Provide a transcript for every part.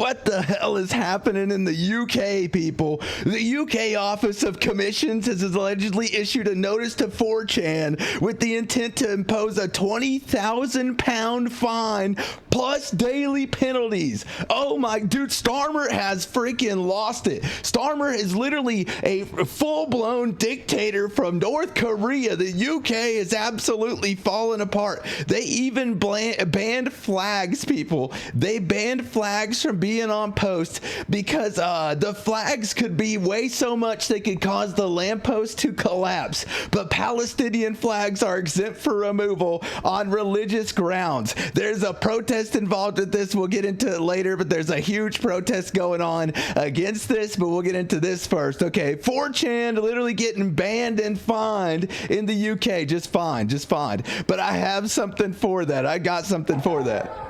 what the hell is happening in the UK, people? The UK Office of Commissions has allegedly issued a notice to 4chan with the intent to impose a £20,000 fine plus daily penalties. Oh my dude, Starmer has freaking lost it. Starmer is literally a full-blown dictator from North Korea. The UK is absolutely falling apart. They even banned flags, people. They banned flags from being on posts because the flags could be way so much they could cause the lamppost to collapse. But Palestinian flags are exempt for removal on religious grounds. There's a protest involved with this. We'll get into it later, but there's a huge protest going on against this, but we'll get into this first. Okay, 4chan literally getting banned and fined in the UK. Just fine. But I have something for that. I got something for that.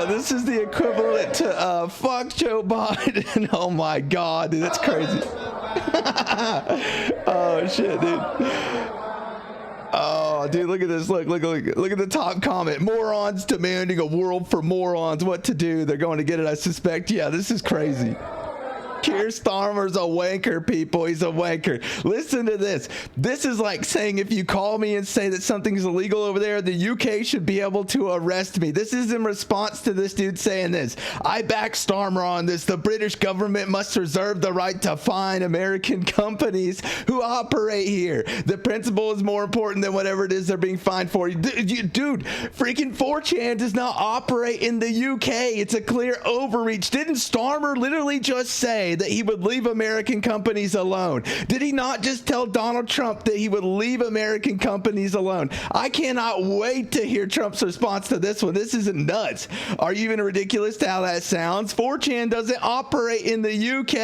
This is the equivalent to fuck Joe Biden. Oh my God, dude, that's crazy. Oh shit, dude. Oh, dude, look at this. Look at the top comment. Morons demanding a world for morons. What to do? They're going to get it, I suspect. Yeah, this is crazy. Keir Starmer's a wanker, people. He's a wanker. Listen to this. This is like saying if you call me and say that something's illegal over there, the UK should be able to arrest me. This is in response to this dude saying this. I back Starmer on this. The British government must reserve the right to fine American companies who operate here. The principle is more important than whatever it is they're being fined for. Dude, freaking 4chan does not operate in the UK. It's a clear overreach. Didn't Starmer literally just say that he would leave American companies alone? Did he not just tell Donald Trump that he would leave American companies alone? I cannot wait to hear Trump's response to this one. This isn't nuts. Are you even ridiculous to how that sounds? 4chan doesn't operate in the UK.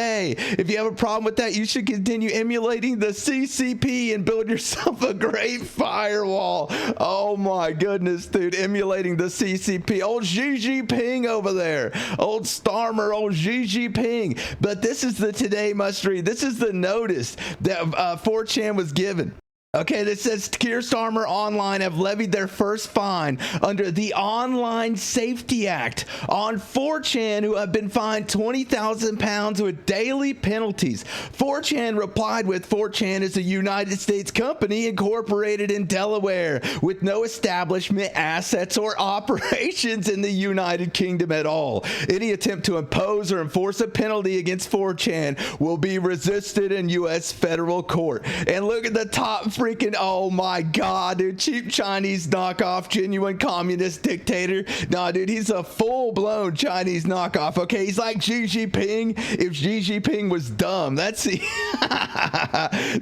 If you have a problem with that, you should continue emulating the CCP and build yourself a great firewall. Oh my goodness, dude. Emulating the CCP. Old Xi Jinping over there. Old Starmer, old Xi Jinping. But this is the today must read. This is the notice that 4chan was given. Okay, this says Keir Starmer Online have levied their first fine under the Online Safety Act on 4chan, who have been fined £20,000 with daily penalties. 4chan replied with 4chan is a United States company incorporated in Delaware with no establishment, assets, or operations in the United Kingdom at all. Any attempt to impose or enforce a penalty against 4chan will be resisted in U.S. federal court. And look at the top freaking, oh my God, dude, cheap Chinese knockoff, genuine communist dictator. Nah, dude, he's a full-blown Chinese knockoff, okay? He's like Xi Jinping if Xi Jinping was dumb. That's the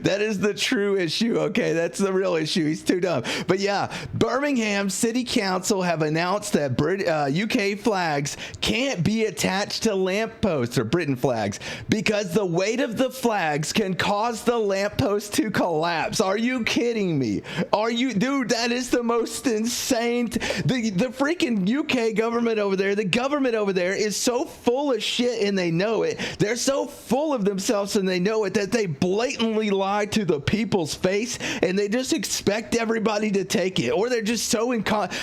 that is the true issue, okay? That's the real issue. He's too dumb. But yeah, Birmingham City Council have announced that UK flags can't be attached to lampposts, or Britain flags, because the weight of the flags can cause the lamppost to collapse. Are you kidding me? Are you, dude? That is the most insane. The freaking UK government over there, the government over there is so full of shit, and they know it. They're so full of themselves and they know it that they blatantly lie to the people's face, and they just expect everybody to take it, or they're just so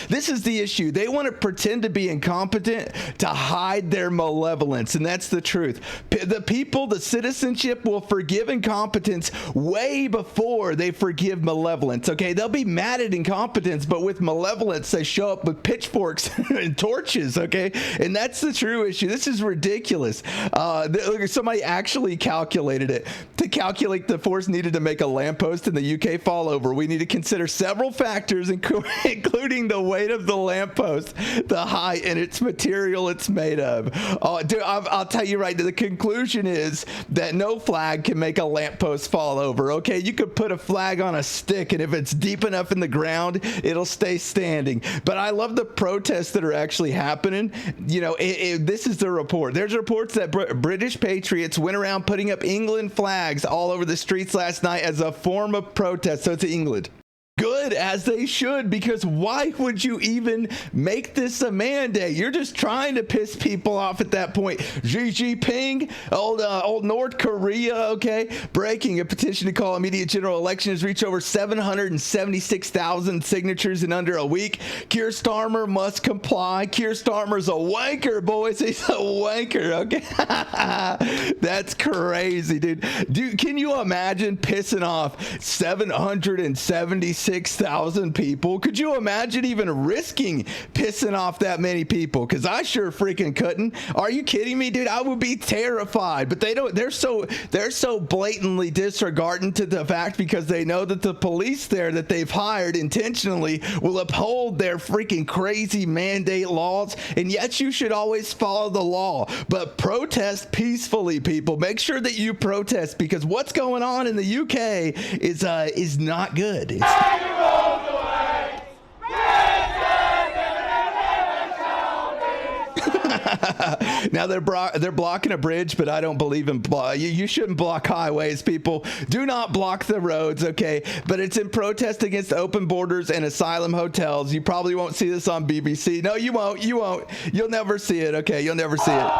this is the issue. They want to pretend to be incompetent to hide their malevolence, and that's the truth. The people, the citizenship will forgive incompetence way before they forgive malevolence, okay? They'll be mad at incompetence, but with malevolence, they show up with pitchforks and torches, okay? And that's the true issue. This is ridiculous. Look, somebody actually calculated it. To calculate the force needed to make a lamppost in the UK fall over, we need to consider several factors, including the weight of the lamppost, the height, and its material it's made of. Dude, I'll tell you right now, the conclusion is that no flag can make a lamppost fall over, okay? You could put a flag on a stick, and if it's deep enough in the ground, it'll stay standing. But I love the protests that are actually happening. You know, this is the report. There's reports that British patriots went around putting up England flags all over the streets last night as a form of protest. So it's England. good, as they should, because why would you even make this a mandate? You're just trying to piss people off at that point. Xi Jinping, old North Korea, okay, breaking a petition to call immediate general election has reached over 776,000 signatures in under a week. Keir Starmer must comply. Keir Starmer's a wanker, boys. He's a wanker, okay? That's crazy, dude. Can you imagine pissing off 776,000 people? Could you imagine even risking pissing off that many people? Because I sure freaking couldn't. Are you kidding me, dude? I would be terrified. But they don't. They're so blatantly disregarding to the fact, because they know that the police there that they've hired intentionally will uphold their freaking crazy mandate laws, and yet you should always follow the law. But protest peacefully, people. Make sure that you protest, because what's going on in the UK is not good. Now they're blocking a bridge, but I don't believe in you shouldn't block highways, people. Do not block the roads, okay? But it's in protest against open borders and asylum hotels. You probably won't see this on BBC. No, you won't. You'll never see it, okay? You'll never see it.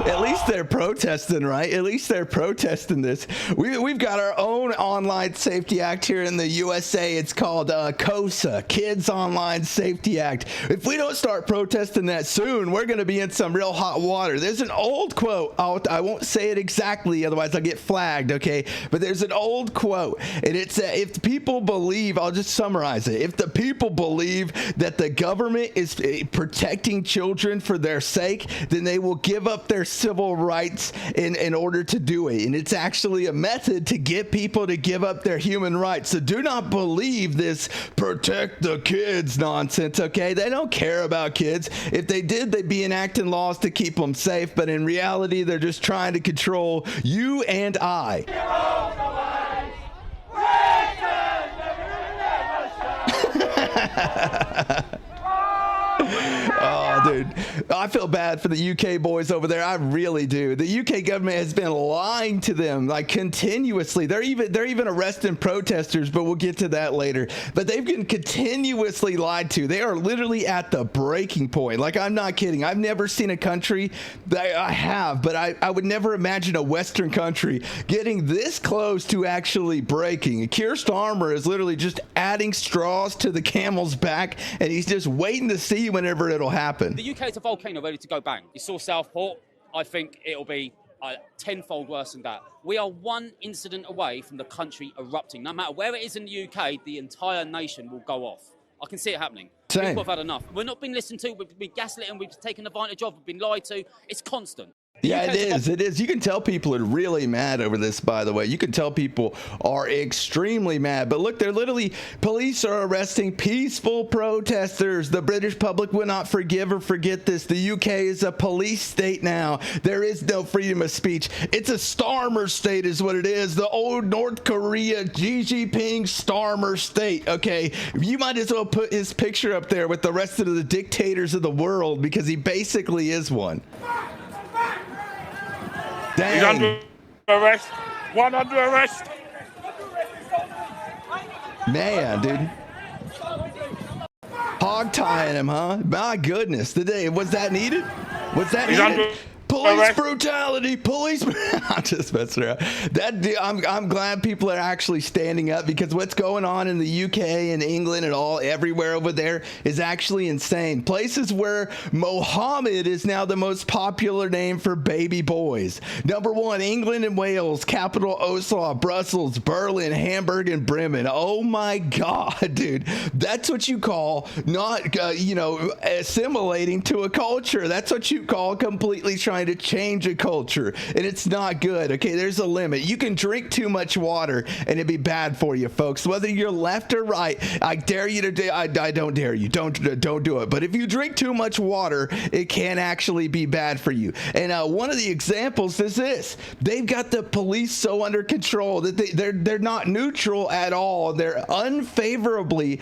At least they're protesting, right? At least they're protesting this. We've got our own online safety act here in the USA. It's called COSA, Kids Online Safety Act. If we don't start protesting that soon, we're going to be in some real hot water. There's an old quote. I won't say it exactly, otherwise I'll get flagged, okay? But there's an old quote, and it's if people believe, I'll just summarize it. If the people believe that the government is protecting children for their sake, then they will give up their civil rights in order to do it. And it's actually a method to get people to give up their human rights. So do not believe this protect the kids nonsense, okay? They don't care about kids. If they did, they'd be enacting laws to keep them safe. But in reality, they're just trying to control you and I. Oh, dude, I feel bad for the UK boys over there. I really do. The UK government has been lying to them like continuously. They're even arresting protesters, but we'll get to that later. But they've been continuously lied to. They are literally at the breaking point. Like, I'm not kidding. I've never seen a country that I have, but I would never imagine a Western country getting this close to actually breaking. Keir Starmer is literally just adding straws to the camel's back, and he's just waiting to see whenever it'll happen. The UK is a volcano ready to go bang. You saw Southport. I think it'll be tenfold worse than that. We are one incident away from the country erupting. No matter where it is in the UK, the entire nation will go off. I can see it happening. Same. People have had enough. We're not being listened to. We've been gaslit and we've taken advantage of. We've been lied to. It's constant. Yeah, it is. It is. You can tell people are really mad over this, by the way. You can tell people are extremely mad. But look, they're literally, police are arresting peaceful protesters. The British public will not forgive or forget this. The UK is a police state now. There is no freedom of speech. It's a Starmer state is what it is. The old North Korea Xi Jinping Starmer state, okay? You might as well put his picture up there with the rest of the dictators of the world, because he basically is one. Dang. He's under arrest. One under arrest. Man, dude. Hog tying him, huh? My goodness. Was that needed? Was that needed? Police brutality, police. I'm just messing around. I'm glad people are actually standing up, because what's going on in the UK and England and everywhere over there is actually insane. Places where Mohammed is now the most popular name for baby boys. Number one, England and Wales, capital Oslo, Brussels, Berlin, Hamburg, and Bremen. Oh my God, dude. That's what you call not, assimilating to a culture. That's what you call completely trying to change a culture, and it's not good. Okay, there's a limit. You can drink too much water and it'd be bad for you, folks, whether you're left or right. I dare you to I don't dare you, don't do it. But if you drink too much water, it can actually be bad for you. And one of the examples is this: they've got the police so under control that they're not neutral at all. They're unfavorably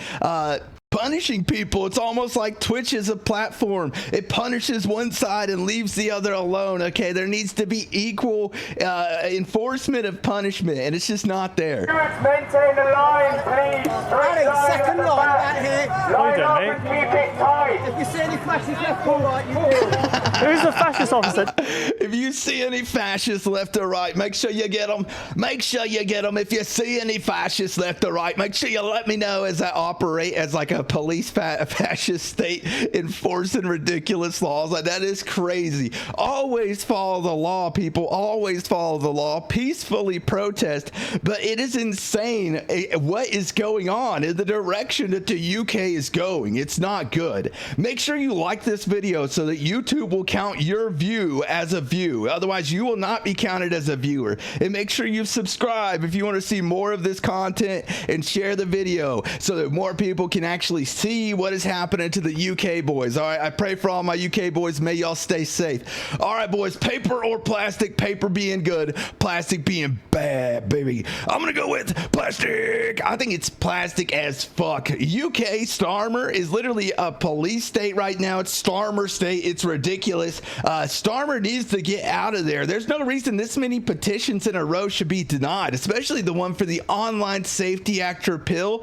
punishing people. It's almost like Twitch is a platform. It punishes one side and leaves the other alone. Okay, there needs to be equal enforcement of punishment, and it's just not there. Maintain the line, please. Alex, second line out here. Line up and keep it tight. If you see any flashes left or right, you will. Who's the fascist officer? If you see any fascists left or right, make sure you get them. Make sure you get them. If you see any fascists left or right, make sure you let me know as I operate as like a police fascist state enforcing ridiculous laws. Like, that is crazy. Always follow the law, people. Always follow the law. Peacefully protest. But it is insane what is going on in the direction that the UK is going. It's not good. Make sure you like this video so that YouTube will count your view as a view. Otherwise, you will not be counted as a viewer. And make sure you subscribe if you want to see more of this content, and share the video so that more people can actually see what is happening to the UK boys. All right, I pray for all my UK boys. May y'all stay safe. All right, boys, paper or plastic? Paper being good, plastic being bad, baby. I'm gonna go with plastic. I think it's plastic as fuck. UK Starmer is literally a police state right now. It's Starmer state. It's ridiculous. Starmer needs to get out of there. There's no reason this many petitions in a row should be denied, especially the one for the Online Safety Act repeal,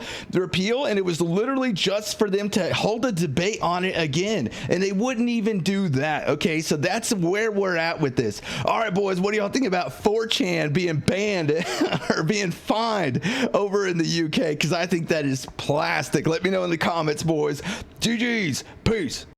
and it was literally just for them to hold a debate on it again, and they wouldn't even do that. Okay, so that's where we're at with this. All right, boys, what do y'all think about 4chan being banned or being fined over in the UK? Because I think that is plastic. Let me know in the comments, boys. GG's. Peace.